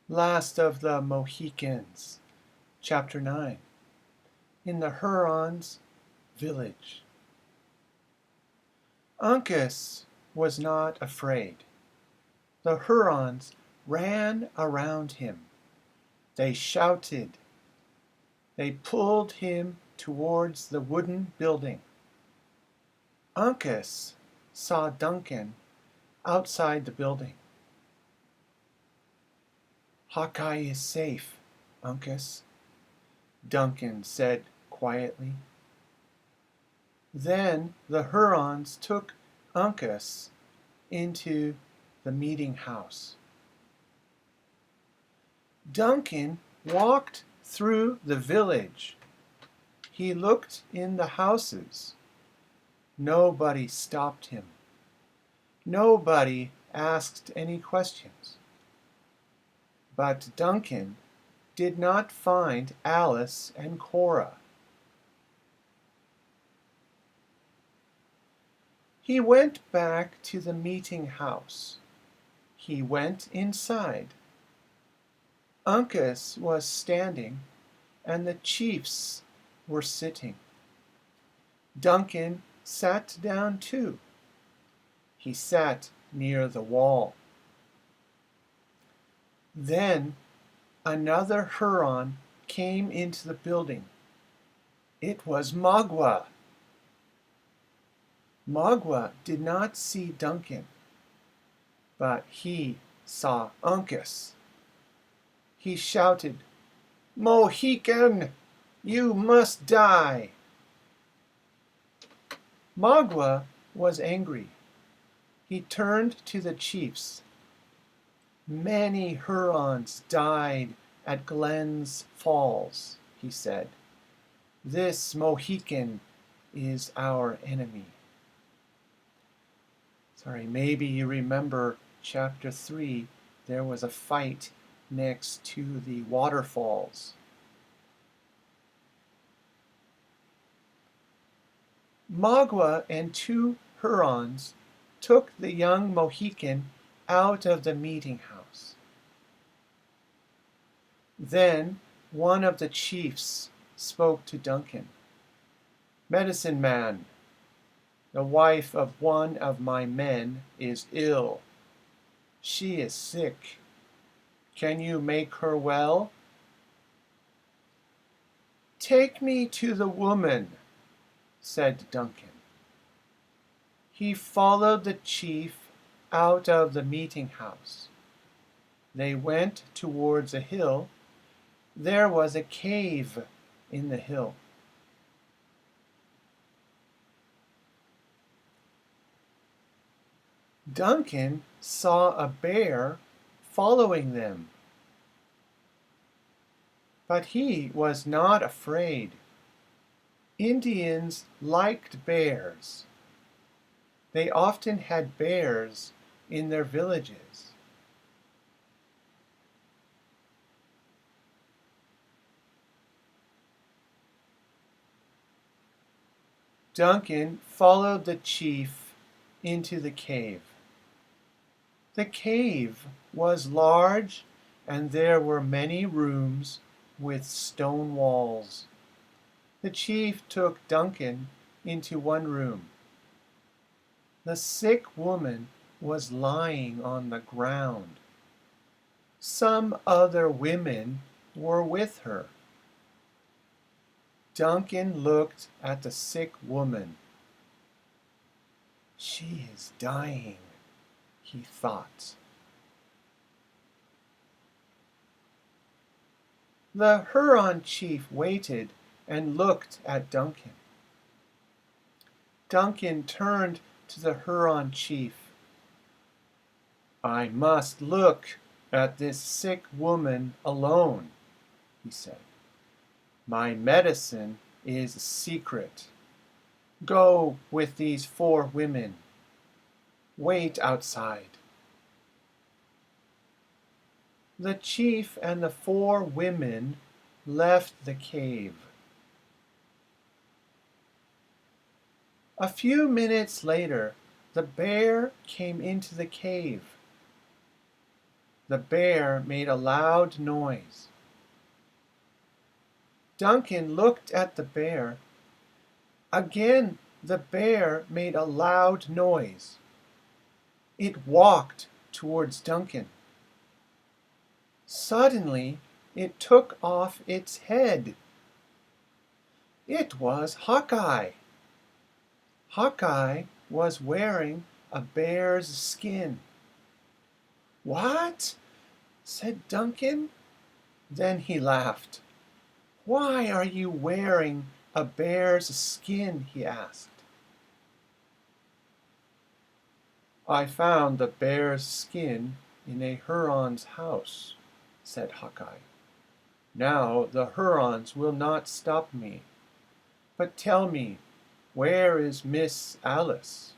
Last of the Mohicans, Chapter 9. In the Hurons' village. Uncas was not afraid. The Hurons ran around him. They shouted. They pulled him towards the wooden building. Uncas saw Duncan outside the building. "Hawkeye is safe, Uncas," Duncan said quietly. Then the Hurons took Uncas into the meeting house. Duncan walked through the village. He looked in the houses. Nobody stopped him. Nobody asked any questions. But Duncan did not find Alice and Cora. He went back to the meeting house. He went inside. Uncas was standing, and the chiefs were sitting. Duncan sat down too. He sat near the wall. Then another Huron came into the building. It was Magua. Magua did not see Duncan, but he saw Uncas. He shouted, "Mohican, you must die!" Magua was angry. He turned to the chiefs. "Many Hurons died at Glens Falls," he said. "This Mohican is our enemy." Maybe you remember chapter 3, there was a fight next to the waterfalls. Magua and 2 Hurons took the young Mohican out of the meeting house. Then one of the chiefs spoke to Duncan. "Medicine man, the wife of one of my men is ill. She is sick. Can you make her well?" "Take me to the woman," said Duncan. He followed the chief out of the meeting house. They went towards a hill. There was a cave in the hill. Duncan saw a bear following them. But he was not afraid. Indians liked bears. They often had bears in their villages. Duncan followed the chief into the cave. The cave was large, and there were many rooms with stone walls. The chief took Duncan into one room. The sick woman was lying on the ground. Some other women were with her. Duncan looked at the sick woman. "She is dying," he thought. The Huron chief waited and looked at Duncan. Duncan turned to the Huron chief. "I must look at this sick woman alone," he said. "My medicine is secret. Go with these 4 women. Wait outside." The chief and the 4 women left the cave. A few minutes later, the bear came into the cave. The bear made a loud noise. Duncan looked at the bear. Again, the bear made a loud noise. It walked towards Duncan. Suddenly, it took off its head. It was Hawkeye. Hawkeye was wearing a bear's skin. "What?" said Duncan. Then he laughed. "Why are you wearing a bear's skin?" he asked. "I found the bear's skin in a Huron's house," said Hawkeye. "Now the Hurons will not stop me. But tell me, where is Miss Alice?"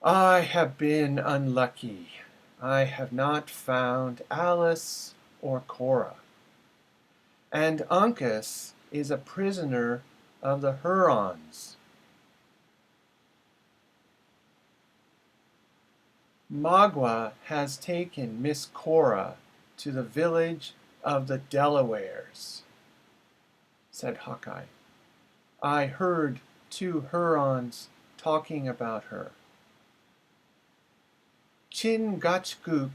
"I have been unlucky. I have not found Alice or Cora. And Uncas is a prisoner of the Hurons. Magua has taken Miss Cora to the village of the Delawares," said Hawkeye. "I heard 2 Hurons talking about her. Chingachgook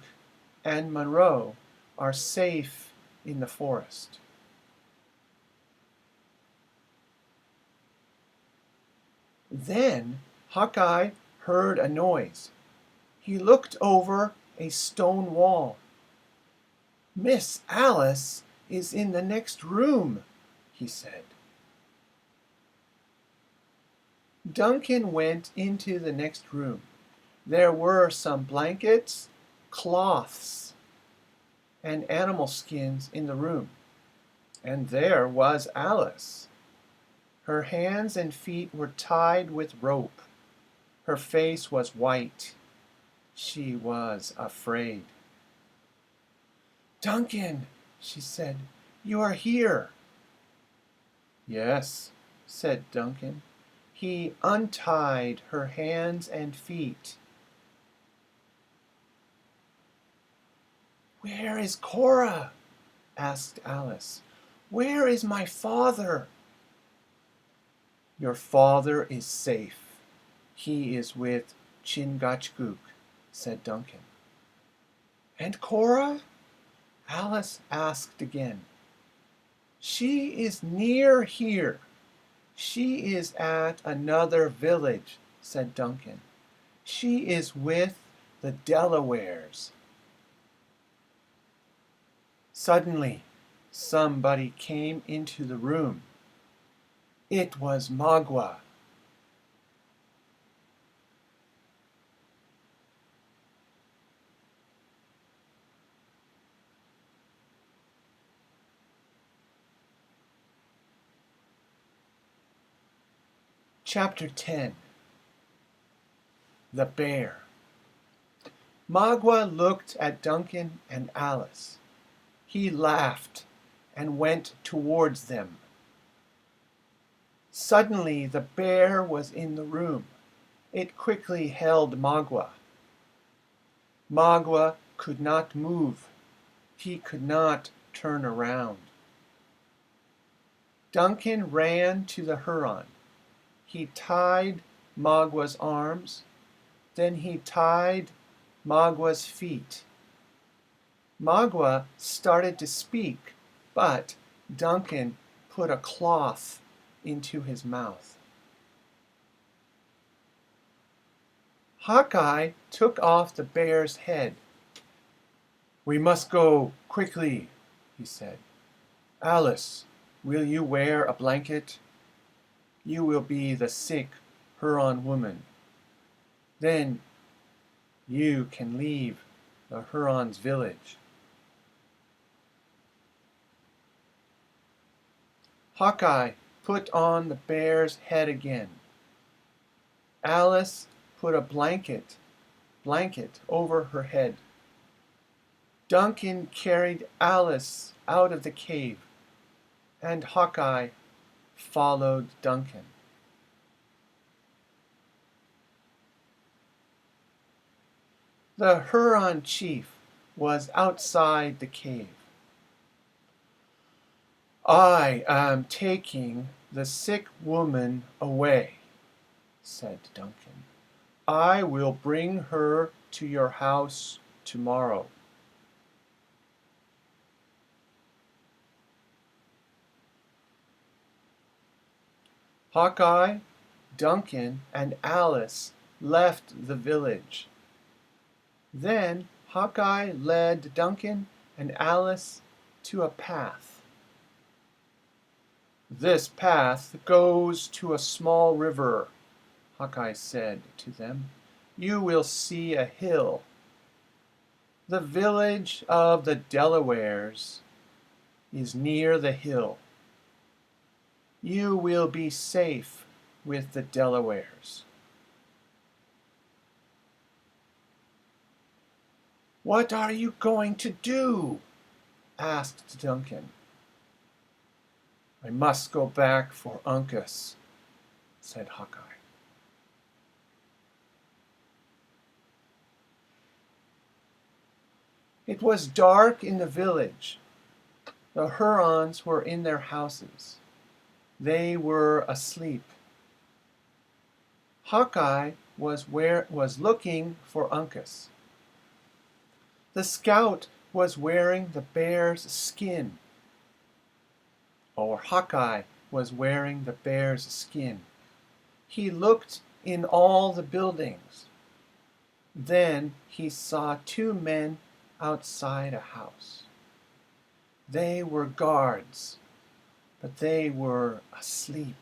and Monroe are safe in the forest." Then Hawkeye heard a noise. He looked over a stone wall. "Miss Alice is in the next room," he said. Duncan went into the next room. There were some blankets, cloths, and animal skins in the room. And there was Alice. Her hands and feet were tied with rope. Her face was white. She was afraid. "Duncan," she said, "you are here." "Yes," said Duncan. He untied her hands and feet. "Where is Cora?" asked Alice. "Where is my father?" "Your father is safe. He is with Chingachgook," said Duncan. "And Cora?" Alice asked again. "She is near here. She is at another village," said Duncan. "She is with the Delawares." Suddenly, somebody came into the room. It was Magua. Chapter 10. The Bear. Magua looked at Duncan and Alice. He laughed and went towards them. Suddenly the bear was in the room. It quickly held Magua. Magua could not move. He could not turn around. Duncan ran to the Huron. He tied Magua's arms. Then he tied Magua's feet. Magua started to speak, but Duncan put a cloth into his mouth. Hawkeye took off the bear's head. "We must go quickly," he said. "Alice, will you wear a blanket? You will be the sick Huron woman. Then you can leave the Huron's village." Hawkeye put on the bear's head again. Alice put a blanket over her head. Duncan carried Alice out of the cave, and Hawkeye followed Duncan. The Huron chief was outside the cave. I am taking the sick woman away, said Duncan. I will bring her to your house tomorrow. Hawkeye, Duncan, and Alice left the village. Then Hawkeye led Duncan and Alice to a path. This path goes to a small river, Hawkeye said to them. You will see a hill. The village of the Delawares is near the hill. You will be safe with the Delawares. What are you going to do? Asked Duncan. I must go back for Uncas, said Hawkeye. It was dark in the village. The Hurons were in their houses. They were asleep. Hawkeye was looking for Uncas. The scout was wearing the bear's skin. Or Hawkeye was wearing the bear's skin. He looked in all the buildings. Then he saw two men outside a house. They were guards, but they were asleep.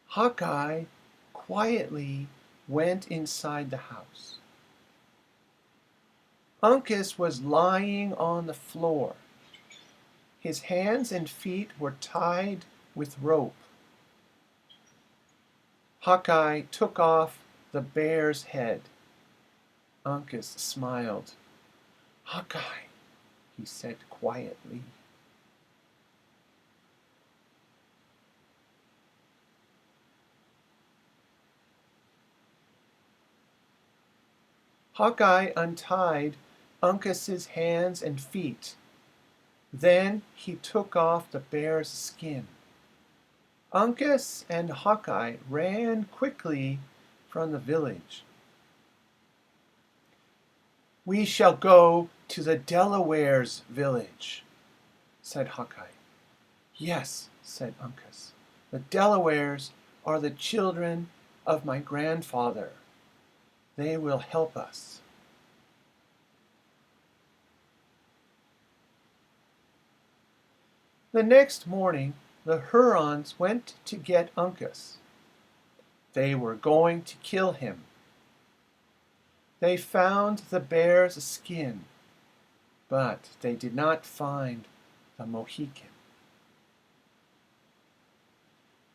Hawkeye quietly went inside the house. Uncas was lying on the floor. His hands and feet were tied with rope. Hawkeye took off the bear's head. Uncas smiled. Hawkeye, he said quietly. Hawkeye untied Uncas's hands and feet. Then he took off the bear's skin. Uncas and Hawkeye ran quickly from the village. We shall go to the Delawares' village, said Hawkeye. Yes, said Uncas. The Delawares are the children of my grandfather. They will help us. The next morning, the Hurons went to get Uncas. They were going to kill him. They found the bear's skin, but they did not find the Mohican.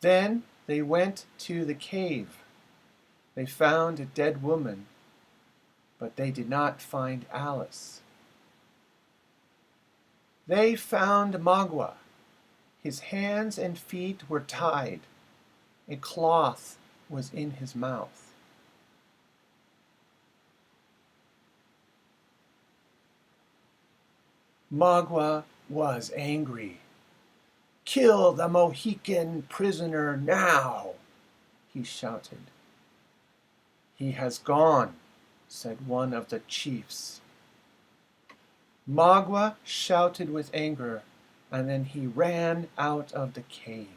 Then they went to the cave. They found a dead woman, but they did not find Alice. They found Magua. His hands and feet were tied. A cloth was in his mouth. Magua was angry. Kill the Mohican prisoner now, he shouted. He has gone, said one of the chiefs. Magua shouted with anger, and then he ran out of the cave.